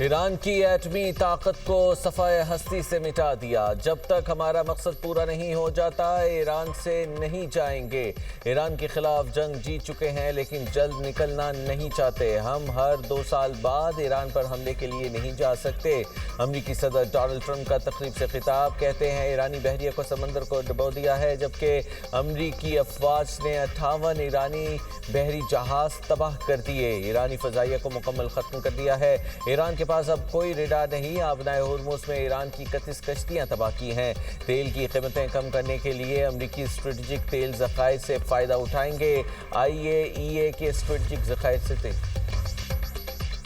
ایران کی ایٹمی طاقت کو صفحۂ ہستی سے مٹا دیا۔ جب تک ہمارا مقصد پورا نہیں ہو جاتا ایران سے نہیں جائیں گے۔ ایران کے خلاف جنگ جیت چکے ہیں لیکن جلد نکلنا نہیں چاہتے۔ ہم ہر 2 سال بعد ایران پر حملے کے لیے نہیں جا سکتے۔ امریکی صدر ڈونلڈ ٹرمپ کا تقریب سے خطاب، کہتے ہیں ایرانی بحریہ کو سمندر کو ڈبو دیا ہے، جبکہ امریکی افواج نے 58 ایرانی بحری جہاز تباہ کر دیے۔ ایرانی فضائیہ کو مکمل ختم کر دیا ہے۔ ایران کے پاس اب کوئی ریڈار نہیں۔ آبنائے ہرمز میں ایران کی 31 کشتیاں تباہ کی ہیں۔ تیل کی قیمتیں کم کرنے کے لیے امریکی اسٹریٹجک تیل ذخائر سے فائدہ اٹھائیں گے۔ IAEA کے اسٹریٹجک ذخائر سے تیل۔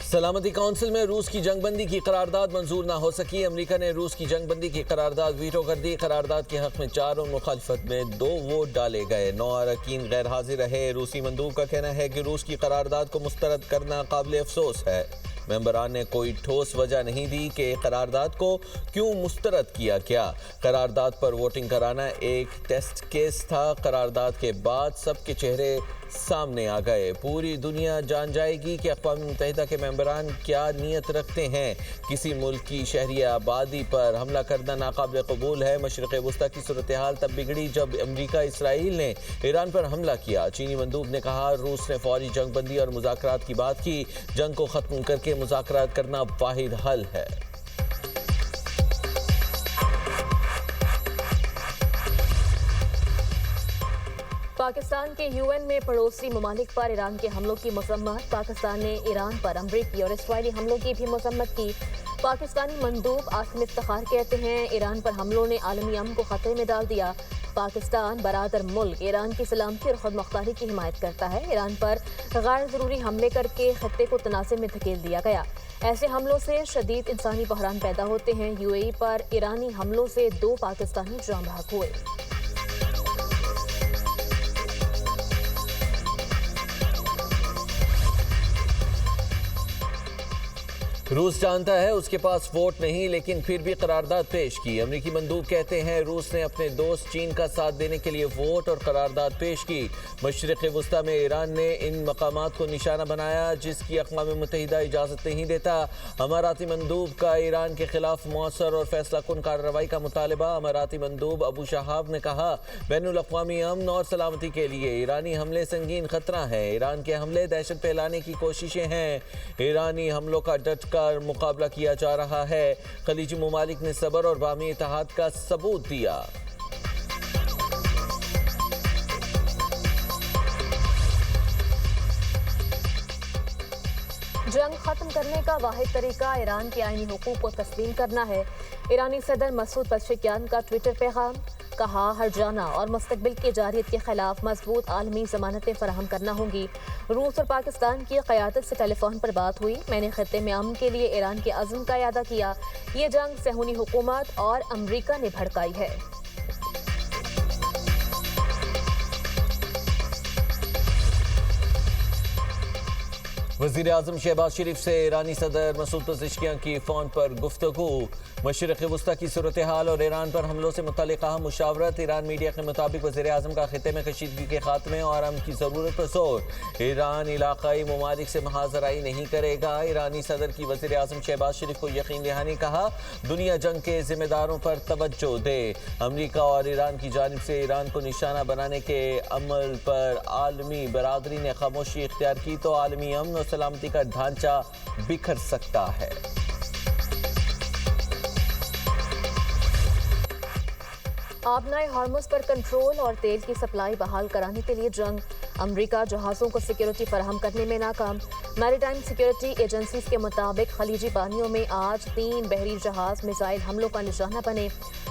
سلامتی کونسل میں روس کی جنگ بندی کی قرارداد منظور نہ ہو سکی۔ امریکہ نے روس کی جنگ بندی کی قرارداد ویٹو کر دی۔ قرارداد کے حق میں 4 اور مخالفت میں 2 ووٹ ڈالے گئے۔ 9 اراکین غیر حاضر رہے۔ روسی مندوب کا کہنا ہے کہ روس کی قرارداد کو مسترد کرنا قابل افسوس ہے۔ ممبران نے کوئی ٹھوس وجہ نہیں دی کہ قرارداد کو کیوں مسترد کیا گیا۔ قرارداد پر ووٹنگ کرانا ایک ٹیسٹ کیس تھا۔ قرارداد کے بعد سب کے چہرے سامنے آ گئے۔ پوری دنیا جان جائے گی کہ اقوام متحدہ کے ممبران کیا نیت رکھتے ہیں۔ کسی ملک کی شہری آبادی پر حملہ کرنا ناقابل قبول ہے۔ مشرق وسطی کی صورتحال تب بگڑی جب امریکہ اسرائیل نے ایران پر حملہ کیا۔ چینی مندوب نے کہا روس نے فوری جنگ بندی اور مذاکرات کی بات کی۔ جنگ کو ختم کر کے مذاکرات کرنا واحد حل ہے۔ پاکستان کے UN میں پڑوسی ممالک پر ایران کے حملوں کی مذمت۔ پاکستان نے ایران پر امریکی اور اسرائیلی حملوں کی بھی مذمت کی۔ پاکستانی مندوب عاصم افتخار کہتے ہیں ایران پر حملوں نے عالمی امن کو خطرے میں ڈال دیا۔ پاکستان برادر ملک ایران کی سلامتی اور خود مختاری کی حمایت کرتا ہے۔ ایران پر غیر ضروری حملے کر کے خطے کو تنازع میں دھکیل دیا گیا۔ ایسے حملوں سے شدید انسانی بحران پیدا ہوتے ہیں۔ UAE پر ایرانی حملوں سے 2 پاکستانی جاں بحق ہوئے۔ روس جانتا ہے اس کے پاس ووٹ نہیں لیکن پھر بھی قرارداد پیش کی۔ امریکی مندوب کہتے ہیں روس نے اپنے دوست چین کا ساتھ دینے کے لیے ووٹ اور قرارداد پیش کی۔ مشرق وسطی میں ایران نے ان مقامات کو نشانہ بنایا جس کی اقوام متحدہ اجازت نہیں دیتا۔ اماراتی مندوب کا ایران کے خلاف مؤثر اور فیصلہ کن کارروائی کا مطالبہ۔ اماراتی مندوب ابو شہاب نے کہا بین الاقوامی امن اور سلامتی کے لیے ایرانی حملے سنگین خطرہ ہیں۔ ایران کے حملے دہشت پھیلانے کی کوششیں ہیں۔ ایرانی حملوں کا ڈٹ کر مقابلہ کیا جا رہا ہے۔ خلیجی ممالک نے صبر اور باہمی اتحاد کا ثبوت دیا۔ جنگ ختم کرنے کا واحد طریقہ ایران کے آئینی حقوق کو تسلیم کرنا ہے۔ ایرانی صدر مسعود پزشکیان کا ٹویٹر پیغام، کہا ہر جانہ اور مستقبل کی جارحیت کے خلاف مضبوط عالمی ضمانتیں فراہم کرنا ہوں گی۔ روس اور پاکستان کی قیادت سے ٹیلی فون پر بات ہوئی۔ میں نے خطے میں امن کے لیے ایران کے عزم کا اعادہ کیا۔ یہ جنگ صہیونی حکومت اور امریکہ نے بھڑکائی ہے۔ وزیر اعظم شہباز شریف سے ایرانی صدر مسعود پزشکیان کی فون پر گفتگو۔ مشرق وسطی کی صورتحال اور ایران پر حملوں سے متعلق اہم مشاورت۔ ایران میڈیا کے مطابق وزیر اعظم کا خطے میں کشیدگی کے خاتمے اور امن کی ضرورت پر زور۔ ایران علاقائی ممالک سے محاذ رائی نہیں کرے گا۔ ایرانی صدر کی وزیر اعظم شہباز شریف کو یقین دہانی، کہا دنیا جنگ کے ذمہ داروں پر توجہ دے۔ امریکہ اور ایران کی جانب سے ایران کو نشانہ بنانے کے عمل پر عالمی برادری نے خاموشی اختیار کی تو عالمی امن اور سلامتی کا ڈھانچہ بکھر سکتا ہے۔ آبنائے ہارمز پر کنٹرول اور تیل کی سپلائی بحال کرانے کے لیے جنگ۔ امریکہ جہازوں کو سیکیورٹی فراہم کرنے میں ناکام۔ میری ٹائم سیکیورٹی ایجنسیز کے مطابق خلیجی پانیوں میں آج 3 بحری جہاز میزائل حملوں کا نشانہ بنے۔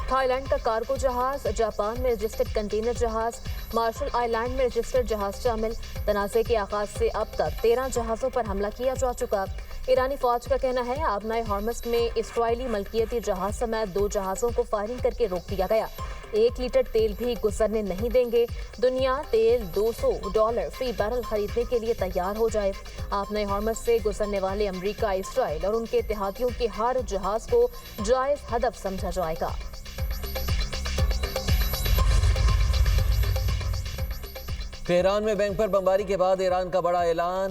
تھائی لینڈ کا کارگو جہاز، جاپان میں رجسٹرڈ کنٹینر جہاز، مارشل آئی لینڈ میں رجسٹرڈ جہاز شامل۔ تنازع کے آغاز سے اب تک 13 جہازوں پر حملہ کیا جا چکا۔ ایرانی فوج کا کہنا ہے آبنائے ہارمز میں اسرائیلی ملکیتی جہاز سمیت 2 جہازوں کو فائرنگ کر کے روک دیا گیا۔ 1 لیٹر تیل بھی گزرنے نہیں دیں گے۔ دنیا تیل $200 فی بیرل خریدنے کے لیے تیار ہو جائے۔ آبنائے ہارمز سے گزرنے والے امریکہ، اسرائیل اور ان کے اتحادیوں کے ہر جہاز کو جائز ہدف سمجھا جائے گا۔ تہران میں بینک پر بمباری کے بعد ایران کا بڑا اعلان،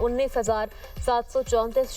19,734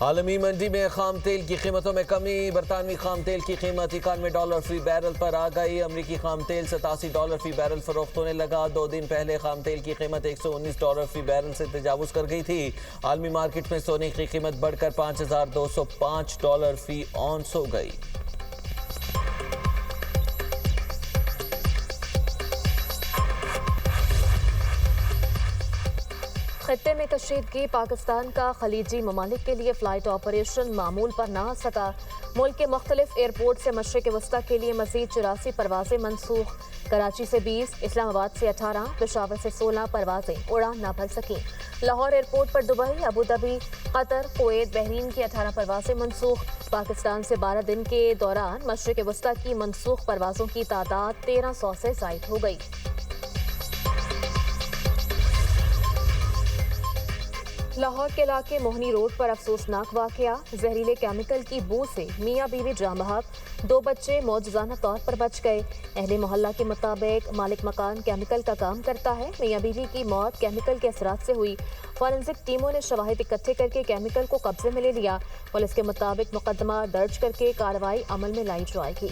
عالمی منڈی میں خام تیل کی قیمتوں میں کمی، برطانوی خام تیل کی قیمت $91 فی بیرل پر آ گئی، امریکی خام تیل $87 فی بیرل فروخت ہونے لگا۔ 2 دن پہلے خام تیل کی قیمت $119 فی بیرل سے تجاوز کر گئی تھی۔ عالمی مارکیٹ میں سونے کی قیمت بڑھ کر $5205 فی اونس ہو گئی۔ خطے میں کشیدگی، پاکستان کا خلیجی ممالک کے لیے فلائٹ آپریشن معمول پر نہ آ سکا۔ ملک کے مختلف ایئرپورٹ سے مشرق وسطی کے لیے مزید 84 پروازیں منسوخ۔ کراچی سے 20، اسلام آباد سے 18، پشاور سے 16 پروازیں اڑان نہ بھر سکیں۔ لاہور ایئرپورٹ پر دبئی، ابوظہبی، قطر، کویت، بحرین کی 18 پروازیں منسوخ۔ پاکستان سے 12 دن کے دوران مشرق وسطی کی منسوخ پروازوں کی تعداد 1300 سے زائد ہو گئی۔ لاہور کے علاقے موہنی روڈ پر افسوسناک واقعہ، زہریلے کیمیکل کی بو سے میاں بیوی جاں بحق، 2 بچے معجزانہ طور پر بچ گئے۔ اہل محلہ کے مطابق مالک مکان کیمیکل کا کام کرتا ہے، میاں بیوی کی موت کیمیکل کے اثرات سے ہوئی۔ فورنزک ٹیموں نے شواہد اکٹھے کر کے کیمیکل کو قبضے میں لے لیا۔ پولیس کے مطابق مقدمہ درج کر کے کارروائی عمل میں لائی جائے گی۔